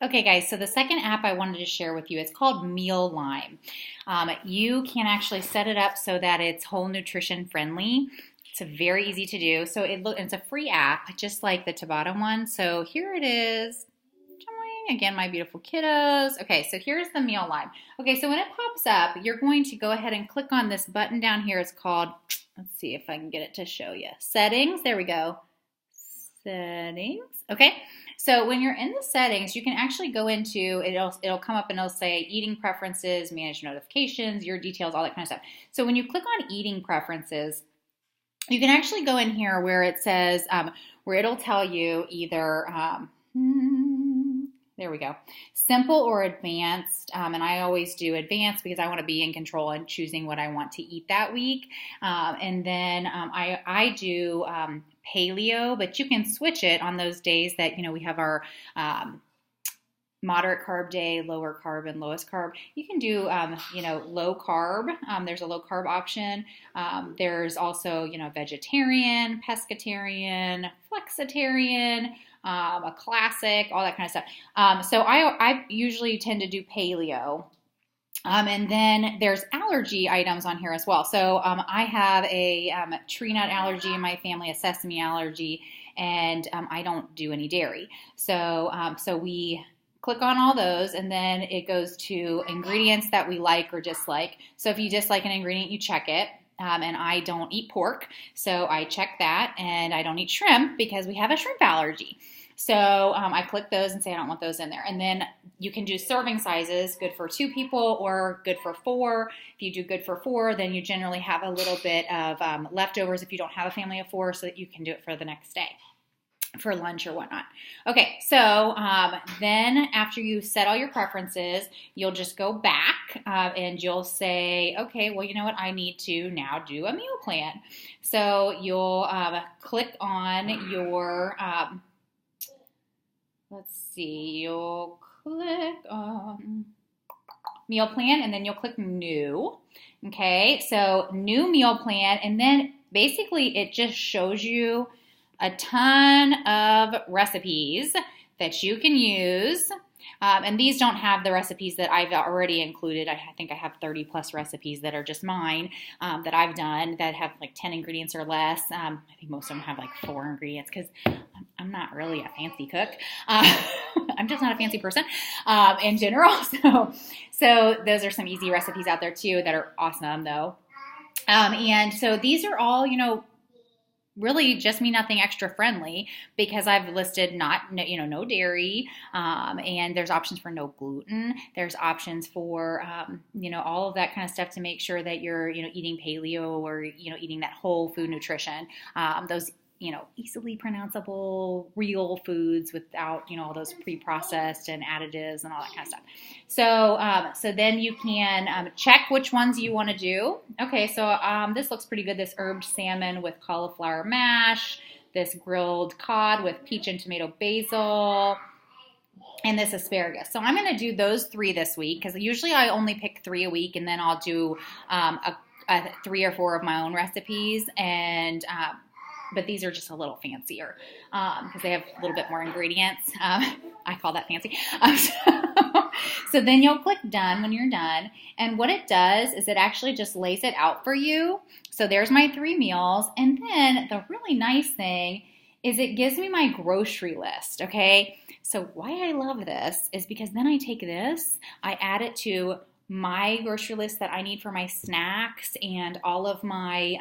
Okay, guys, so the second app I wanted to share with you is called Mealime. You can actually set it up so that it's whole nutrition friendly. It's very easy to do. So it's a free app, just like the Tabata one. So here it is. Again, my beautiful kiddos. Okay, so here's the Mealime. Okay, so when it pops up, you're going to go ahead and click on this button down here. It's called, let's see if I can get it to show you. Settings. There we go. Settings. Okay. So when you're in the settings, you can actually go into it'll come up and it'll say eating preferences, manage notifications, your details, all that kind of stuff. So when you click on eating preferences, you can actually go in here where it says where it'll tell you either there we go. Simple or advanced. And I always do advanced because I want to be in control and choosing what I want to eat that week. And then I do paleo, but you can switch it on those days that, we have our moderate carb day, lower carb, and lowest carb. You can do, low carb. There's a low carb option. There's also, vegetarian, pescatarian, flexitarian, a classic, all that kind of stuff. So I usually tend to do paleo. And then there's allergy items on here as well. So I have a tree nut allergy in my family, a sesame allergy, and I don't do any dairy. So we click on all those, and then it goes to ingredients that we like or dislike. So if you dislike an ingredient, you check it. And I don't eat pork, so I check that, and I don't eat shrimp because we have a shrimp allergy. So I click those and say I don't want those in there. And then you can do serving sizes, good for 2 people or good for 4. If you do good for 4, then you generally have a little bit of leftovers if you don't have a family of 4, so that you can do it for the next day, for lunch or whatnot. Okay, so then after you set all your preferences, you'll just go back and you'll say, okay, well, you know what? I need to now do a meal plan. So you'll click on your, you'll click on meal plan, and then you'll click new. Okay, so new meal plan, and then basically it just shows you a ton of recipes that you can use. And these don't have the recipes that I've already included. I think I have 30 plus recipes that are just mine that I've done that have like 10 ingredients or less. I think most of them have like 4 ingredients because I'm not really a fancy cook. I'm just not a fancy person in general. So those are some easy recipes out there too that are awesome though. And so these are all, really just Me Nothing Extra friendly because I've listed no dairy, and there's options for no gluten. There's options for, all of that kind of stuff to make sure that you're, eating paleo or, eating that whole food nutrition. Those easily pronounceable real foods without, all those pre-processed and additives and all that kind of stuff. So then you can check which ones you want to do. Okay, so this looks pretty good. This herbed salmon with cauliflower mash, this grilled cod with peach and tomato basil, and this asparagus. So I'm going to do those 3 this week because usually I only pick 3 a week, and then I'll do 3 or 4 of my own recipes, and but these are just a little fancier because they have a little bit more ingredients. I call that fancy. So then you'll click done when you're done. And what it does is it actually just lays it out for you. So there's my 3 meals. And then the really nice thing is it gives me my grocery list, okay? So why I love this is because then I take this, I add it to my grocery list that I need for my snacks and all of my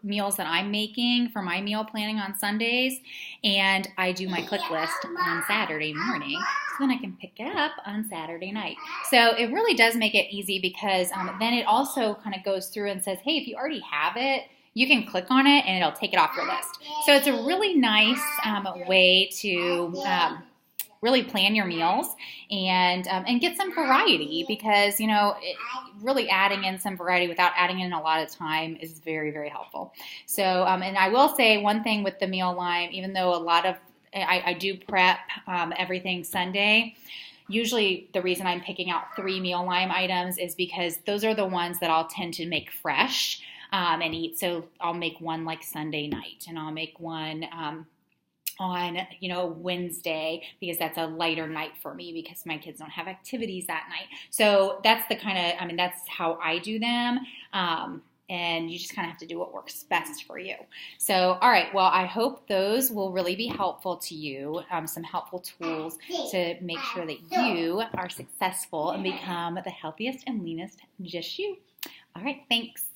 meals that I'm making for my meal planning on Sundays, and I do my click list on Saturday morning, so then I can pick it up on Saturday night. So it really does make it easy because then it also kind of goes through and says, hey, if you already have it, you can click on it and it'll take it off your list. So it's a really nice way to really plan your meals and get some variety because, really adding in some variety without adding in a lot of time is very, very helpful. So, and I will say one thing with the Mealime, even though I do prep everything Sunday, usually the reason I'm picking out 3 Mealime items is because those are the ones that I'll tend to make fresh and eat. So I'll make one like Sunday night, and I'll make one on, you know, Wednesday, because that's a lighter night for me because my kids don't have activities that night. So that's the kind of, I mean, that's how I do them. And you just kind of have to do what works best for you. So, all right, well, I hope those will really be helpful to you, some helpful tools to make sure that you are successful and become the healthiest and leanest just you. All right, thanks.